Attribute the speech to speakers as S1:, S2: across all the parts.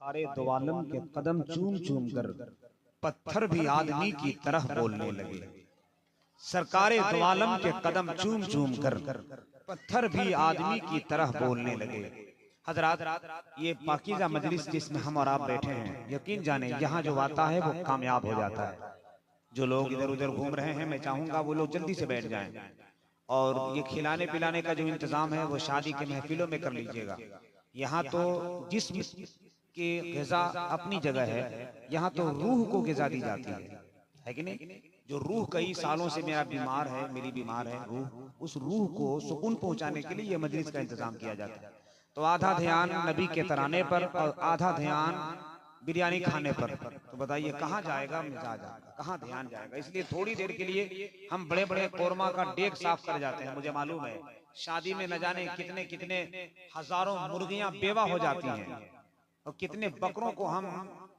S1: सरकारे दो आलम के कदम चूम चूम कर पत्थर भी आदमी की तरह बोलने लगे। सरकारे दो आलम के कदम चूम चूम कर पत्थर भी आदमी की तरह बोलने लगे। हजरात, ये पाकीज़ा मजलिस जिसमें हम और आप बैठे हैं, यकीन जाने यहाँ जो आता है वो कामयाब हो जाता है। जो लोग इधर उधर घूम रहे हैं, मैं चाहूंगा वो लोग जल्दी से बैठ जाएं और ये खिलाने पिलाने का जो इंतजाम है वो शादी के महफिलों में कर लीजिएगा। यहाँ तो जिस्म की ग़िज़ा अपनी जगह है, यहाँ तो रूह को ग़िज़ा दी जाती है कि नहीं? जो रूह कई सालों से मेरा बीमार है, मेरी बीमार है रूह, उस रूह को सुकून पहुंचाने के लिए ये मजलिस का इंतजाम किया जाता है। तो आधा ध्यान नबी के तराने पर और आधा ध्यान बिरयानी खाने पर। तो बताइए कहाँ जाएगा मिजाज, कहाँ ध्यान जाएगा? इसलिए थोड़ी देर के लिए हम बड़े बड़े कोरमा का डेग साफ कर जाते हैं। मुझे मालूम है शादी में न जाने कितने कितने हजारों मुर्गियां बेवा हो जाती हैं और कितने बकरों को हम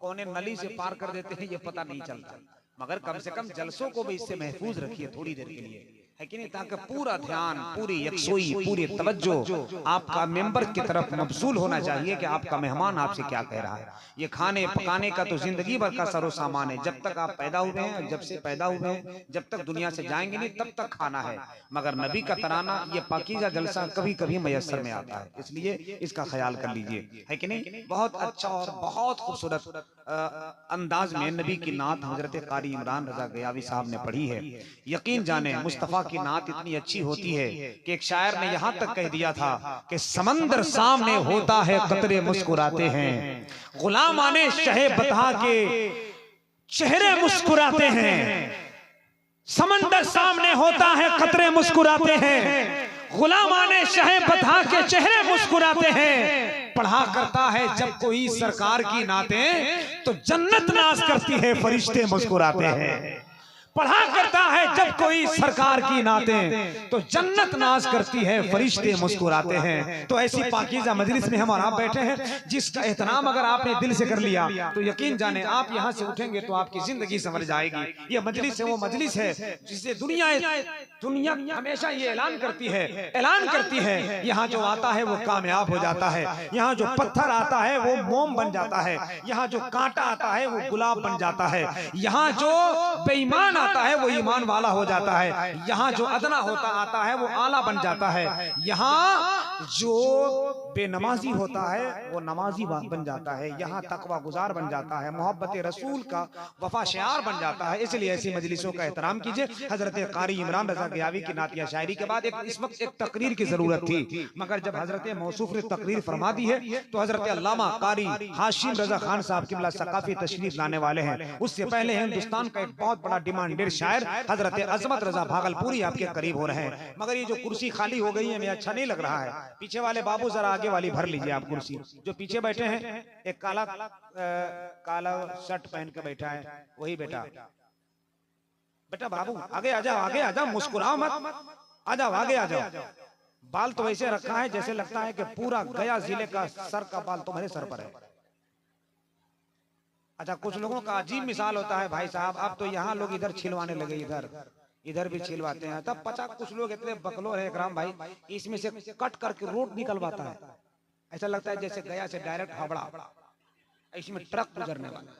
S1: कोने नली से पार कर देते हैं, ये पता नहीं चलता। मगर कम से कम जलसों को भी इससे महफूज रखिए थोड़ी देर के लिए, है कि नहीं? ताकि पूरा ध्यान, पूरी यकसुई, पूरी तवज्जो आपका मेंबर की तरफ मबसूल होना चाहिए कि आपका मेहमान आपसे क्या कह रहा है। ये खाने पकाने का तो जिंदगी भर का सरो सामान है। जब तक आप पैदा हुए हैं, जब से पैदा हुए हैं, जब तक दुनिया से जाएंगे नहीं तब तक खाना है। मगर नबी का तराना, ये पाकीज़ा जलसा कभी कभी मयस्सर में आता है, इसलिए इसका ख्याल कर लीजिए, है कि नहीं? बहुत अच्छा और बहुत खूबसूरत अंदाज में नबी की नात हजरत कारी इमरान रजा गयावी साहब ने पढ़ी है। यकीन जाने मुस्तफ़ा की नात इतनी अच्छी होती है कि एक शायर ने यहाँ तक कह दिया था कि समंदर सामने होता है कतरे मुस्कुराते हैं, गुलाम आने शहे बता के चेहरे मुस्कुराते हैं। समंदर सामने होता है कतरे मुस्कुराते हैं, गुलाम आने शहे बता के चेहरे मुस्कुराते हैं। पढ़ा करता है जब कोई सरकार की नातें तो जन्नत नाज करती है, फरिश्ते मुस्कुराते हैं। पढ़ा करता है जब कोई सरकार की नातें तो जन्नत नाज करती है, फरिश्ते मुस्कुराते हैं। तो ऐसी पाकीज़ा मजलिस में हम और आप बैठे हैं, जिसका एहतराम अगर आपने दिल से कर लिया तो यकीन जाने आप यहाँ से उठेंगे तो आपकी जिंदगी संवर जाएगी। ये मजलिस है वो मजलिस है जिसे दुनिया हमेशा ये ऐलान करती है यहाँ जो आता है वो कामयाब हो जाता है, यहाँ जो पत्थर आता है वो मोम बन जाता है, यहाँ जो कांटा आता है वो गुलाब बन जाता है, यहाँ जो बेईमान आता है वो ईमान वाला हो जाता है, यहाँ जो अदना होता आता है वो आला बन जाता है, यहाँ जो बेनमाजी होता है वो नमाजी बन जाता है, यहाँ तकवा गुजार बन जाता है, मोहब्बत रसूल का वफा शियार बन जाता है। इसलिए ऐसी मजलिसों का एहतराम कीजिए। हजरत कारी इमरान रजा गयावी की नातिया शायरी के बाद इस वक्त एक तकरीर की जरूरत थी, मगर जब हजरत मौसूफ ने तकरीर फरमा दी है तो हजरत अल्लामा कारी हाशिम रजा खान साहब किबला सकाफी तशरीफ लाने वाले हैं। उससे पहले हिंदुस्तान का एक बहुत बड़ा डिमांडेड शायर हजरत अजमत रजा भागलपुरी आपके करीब हो रहे हैं। मगर ये जो कुर्सी खाली हो गई है मैं अच्छा नहीं लग रहा है। पीछे वाले बाबू जरा आगे वाली भर लीजिए आप कुर्सी। जो पीछे बैठे हैं एक काला शर्ट पहन के बैठा है, वही बेटा बाबू आगे आ जाओ, मुस्कुराओ मत, आ जाओ आगे आ जाओ। बाल तो ऐसे रखा है जैसे लगता है कि पूरा गया जिले का सर का बाल तुम्हारे सर पर है। अच्छा, कुछ लोगों का अजीब मिसाल होता है भाई साहब, अब तो यहाँ लोग इधर छिलवाने लगे, इधर भी छिलवाते हैं। तब 50 कुछ लोग इतने बकलोर है इकराम भाई, इसमें से कट करके रोड निकलवाता है, ऐसा लगता है जैसे गया से डायरेक्ट हावड़ा, इसमें ट्रक गुजरने वाला।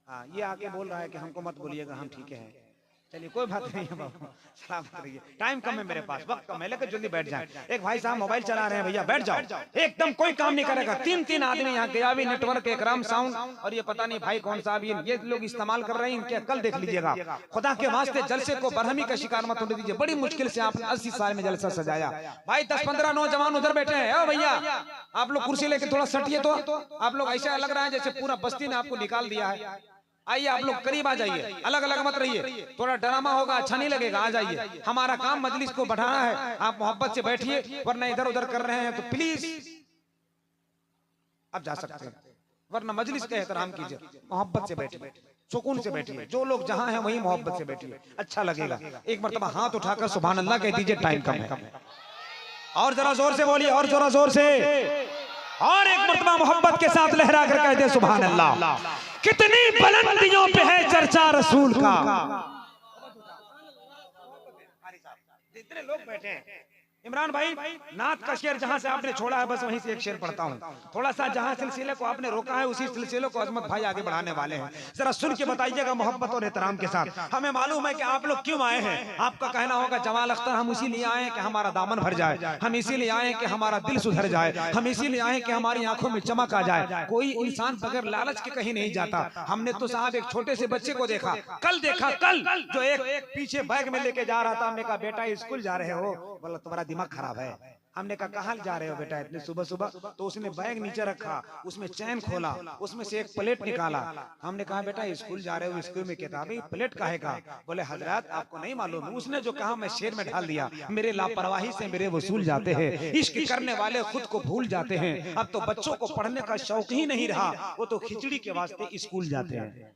S1: हाँ, ये आके बोल रहा है कि हमको मत बोलिएगा, हम ठीक है। चलिए कोई बात नहीं है बाबू, सलामत रहिए। टाइम कम है मेरे पास, वक्त कम है, लेकिन जल्दी बैठ जाए। एक भाई साहब मोबाइल चला रहे हैं, भैया बैठ जाओ, एकदम कोई काम नहीं करेगा। तीन आदमी यहाँ गयावी नेटवर्क, इकराम साउंड और ये पता नहीं भाई कौन सा ये लोग इस्तेमाल कर रहे हैं, इनके कल देख लीजिएगा। खुदा के वास्ते जलसे को बरहमी का शिकार मत होने दीजिए। बड़ी मुश्किल से आपने 80 साल में जलसा सजाया। भाई 10-15 नौजवान उधर बैठे हैं। ओ भैया आप लोग कुर्सी लेके थोड़ा सटिए तो, आप लोग ऐसा लग रहा है जैसे पूरा बस्ती ने आपको निकाल दिया है। आइए आप लोग करीब आ जाइए, अलग अलग मत रहिए, थोड़ा ड्रामा होगा अच्छा नहीं लगेगा। आ जाइए, हमारा काम मजलिस को बढ़ाना है, आप मोहब्बत से बैठिए, वरना इधर उधर कर रहे हैं तो प्लीज आप जा सकते हैं, वरना मजलिस का एहतराम कीजिए, मोहब्बत से बैठिए, सुकून से बैठिए। जो लोग जहां हैं वहीं मोहब्बत से बैठिए, अच्छा लगेगा। एक मरतबा हाथ उठाकर सुभान अल्लाह कह दीजिए, टाइम कम है। और जरा जोर से बोलिए, और जरा जोर से, और एक मरतबा मोहब्बत के साथ लहरा कर कह दे सुभान अल्लाह। कितनी बुलंदियों पे है चर्चा रसूल का। जितने लोग बैठे हैं इमरान भाई, नात का शेर जहां से आपने छोड़ा है बस वहीं से एक शेर पढ़ता हूँ। थोड़ा सा जहां सिलसिले को आपने रोका है उसी सिलसिले को अजमत भाई आगे बढ़ाने वाले हैं। जरा सुन के बताइएगा मोहब्बत और एहतराम के साथ। हमें मालूम है कि आप लोग क्यों आए हैं। आपका कहना होगा जमाल अख्तर हम इसीलिए आए हैं कि हमारा दामन भर जाए, हम इसीलिए आए हैं कि हमारा दिल सुधर जाए, हम इसीलिए आए कि हमारी आंखों में चमक आ जाए। कोई इंसान बगैर लालच के कहीं नहीं जाता। हमने तो साहब एक छोटे से बच्चे को देखा, कल जो एक पीछे बैग में लेके जा रहा था। हमने कहा बेटा स्कूल जा रहे हो? बोला तुम्हारा दिमाग खराब है। हमने कहा कहाँ जा रहे हो बेटा इतने सुबह सुबह? तो उसने बैग नीचे रखा, उसमें चैन खोला, उसमें से एक प्लेट निकाला। हमने कहा बेटा स्कूल जा रहे हो, स्कूल में किताबें, प्लेट काहे का? बोले हजरत आपको नहीं मालूम। उसने जो कहा मैं शेर में ढाल दिया। मेरे लापरवाही से मेरे वसूल जाते हैं। इश्क करने वाले खुद को भूल जाते हैं। अब तो बच्चों को पढ़ने का शौक ही नहीं रहा, वो तो खिचड़ी के वास्ते स्कूल जाते हैं।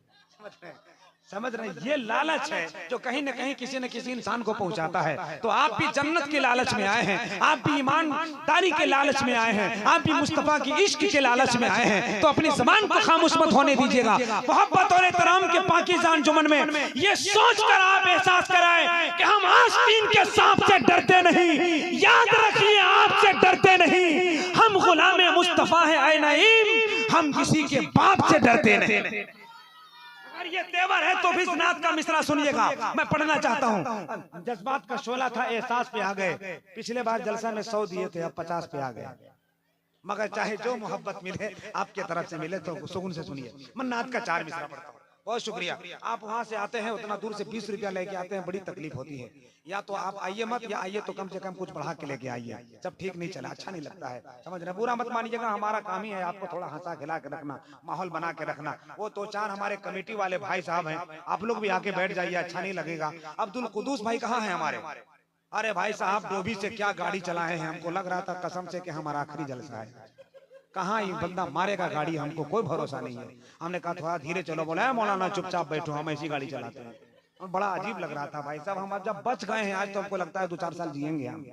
S1: समझ रहे? ये लालच है जो कहीं न कहीं किसी न किसी इंसान को पहुंचाता है। तो आप भी जन्नत के लालच में आए हैं, आप भी ईमानदारी के लालच में आए हैं, आप भी मुस्तफा की इश्क के लालच में आए हैं। तो अपनी ज़बान को खामोश मत होने दीजिएगा। मोहब्बत और एहतराम के पाकीज़ान जुमन में ये सोचकर आप एहसास कराएं कि हम आस्तीन के सांप से डरते नहीं। याद रखिए आपसे डरते नहीं। हम गुलाम मुस्तफा है ऐ नईम, हम किसी के बाप से डरते नहीं। ये तेवर है तो भी नात का मिसरा सुनिएगा, मैं पढ़ना चाहता हूँ। जज्बात का शोला था, एहसास पे आ गए। पिछले बार जलसा में 100 दिए थे, अब 50 पे आ गए। मगर चाहे जो मोहब्बत मिले आपके तरफ से मिले तो सुकून से सुनिए। मैं नात का 4 मिसरा पढ़ता हूँ। बहुत शुक्रिया। आप वहां से आते हैं, उतना दूर से 20 रुपया लेके आते हैं, बड़ी तकलीफ होती है। या तो आप आइए मत, या आइए तो कम से कम कुछ बढ़ा के लेके आइए। जब ठीक नहीं चला, अच्छा नहीं लगता है, समझ रहे? बुरा मत मानिएगा, हमारा काम ही है आपको थोड़ा हंसा खिला के रखना, माहौल बना के रखना। वो 2-4 हमारे कमेटी वाले भाई साहब हैं, आप लोग भी आके बैठ जाइए, अच्छा नहीं लगेगा। अब्दुल कुदूस भाई कहाँ है हमारे? अरे भाई साहब डोभी से क्या गाड़ी चलाए हैं, हमको लग रहा था कसम से कि हमारा आखिरी जलसा है। कहाँ ये बंदा मारेगा गाड़ी, हमको कोई भरोसा नहीं है। हमने कहा थोड़ा धीरे चलो। बोला मौलाना चुपचाप बैठो, हम ऐसी गाड़ी चलाते हैं। और बड़ा अजीब लग रहा था भाई साहब। हम जब बच गए हैं आज तो हमको लगता है 2-4 साल जिएंगे हम,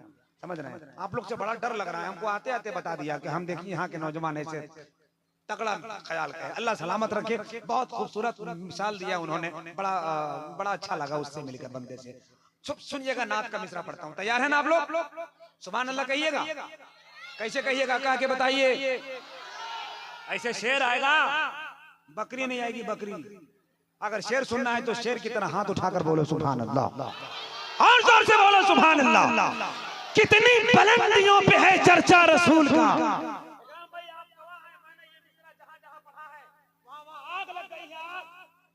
S1: समझ रहे हैं? आप लोग से बड़ा डर लग रहा है हमको। आते आते बता दिया कि हम देखिए यहाँ के नौजवान ऐसे तगड़ा ख्याल है। अल्लाह सलामत रखे। बहुत खूबसूरत मिसाल दिया उन्होंने, बड़ा अच्छा लगा उससे मिलकर बंदे से। सुनिएगा नात का मिसरा पढ़ता हूँ, तैयार है ना आप लोग? सुभान अल्लाह कहिएगा। कैसे कहिएगा, कह के बताइए। ऐसे शेर आएगा, बकरी नहीं आएगी। बकरी अगर शेर सुनना है तो शेर की तरह हाथ उठाकर बोलो सुभान अल्लाह, और जोर से बोलो सुभान अल्लाह। कितनी बुलंदियों पे है चर्चा रसूल का।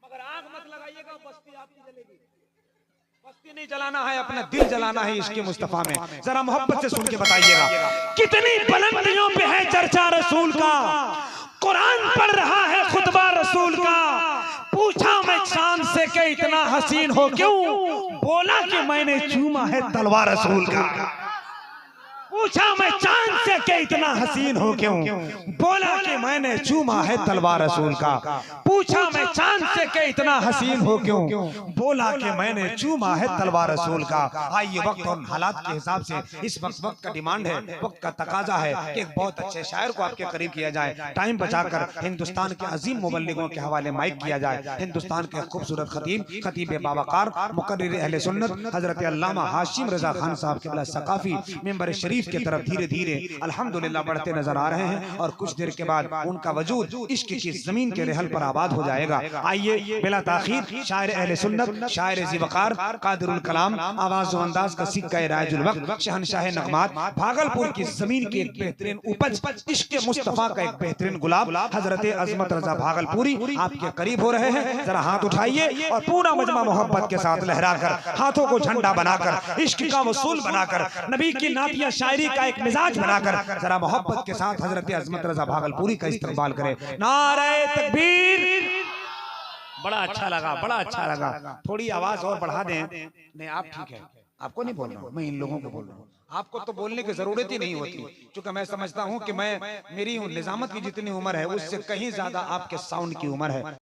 S1: मगर आग मत लगाइएगा, बस्ती आपकी जलेगी। बस्ती नहीं जलाना है, अपना दिल जलाना है इसके मुस्तफा में। जरा मोहब्बत से सुन के बताइएगा। कितनी बुलंदियों पे है चर्चा रसूल का, कुरान पढ़ रहा है खुतबा रसूल का। पूछा मैं चांद से कि इतना हसीन हो क्यों, बोला कि मैंने चूमा है तलवार रसूल का। पूछा मैं चांद से कि इतना हसीन हो क्यों, बोला कि मैंने चूमा है तलवार रसूल का। पूछा मैं चांद से कि इतना हसीन हो क्यों, बोला कि मैंने चूमा है तलवार रसूल का। आइए वक्त और हालात के हिसाब से इस वक्त का डिमांड है, वक्त का तकाजा है कि एक बहुत अच्छे शायर को आपके करीब किया जाए। टाइम बचाकर हिंदुस्तान के अजीम मुबल्लिगों के हवाले माइक किया जाए। हिंदुस्तान के खूबसूरत खतीब बावकार मुकर्रिर अहले सुन्नत हजरत अल्लामा हाशिम रजा खान साहब के सकाफी मेंबर शरीफ की तरफ धीरे धीरे अल्हम्दुलिल्लाह बढ़ते नजर आ रहे हैं। और कुछ देर के बाद उनका वजूद इश्क की जमीन के रहल पर आबाद हो जाएगा। आइए बिला ताखीर शायर अहले सुन्नत, शायर ज़ीवकार, कादिरुल कलाम, आवाज़ व अंदाज का सिक्का राजुल वक्त, शहनशाह नगमात, भागलपुर की जमीन की एक बेहतरीन उपज, इश्क मुस्तफा का एक बेहतरीन गुलाब, हजरत अजमत रजा भागलपुरी आपके करीब हो रहे हैं। जरा हाथ उठाइए और पूरा मजमा मोहब्बत के साथ लहराकर, हाथों को झंडा बनाकर, इश्क का वसूल बनाकर, नबी की नातिया शायरी का एक मिजाज बनाकर, जरा मोहब्बत के साथ हजरत अजमत रजा भागलपुरी का इस्तेमाल करें। नारे तकबीर। बड़ा अच्छा लगा, बड़ा अच्छा लगा। थोड़ी आवाज और बढ़ा दें। नहीं आप ठीक है, आपको नहीं बोल रहा हूँ, मैं इन लोगों को बोल रहा हूँ। आपको तो बोलने की जरूरत ही नहीं होती, क्योंकि मैं समझता हूँ कि मेरी निजामत की जितनी उम्र है उससे कहीं ज्यादा आपके साउंड की उम्र है।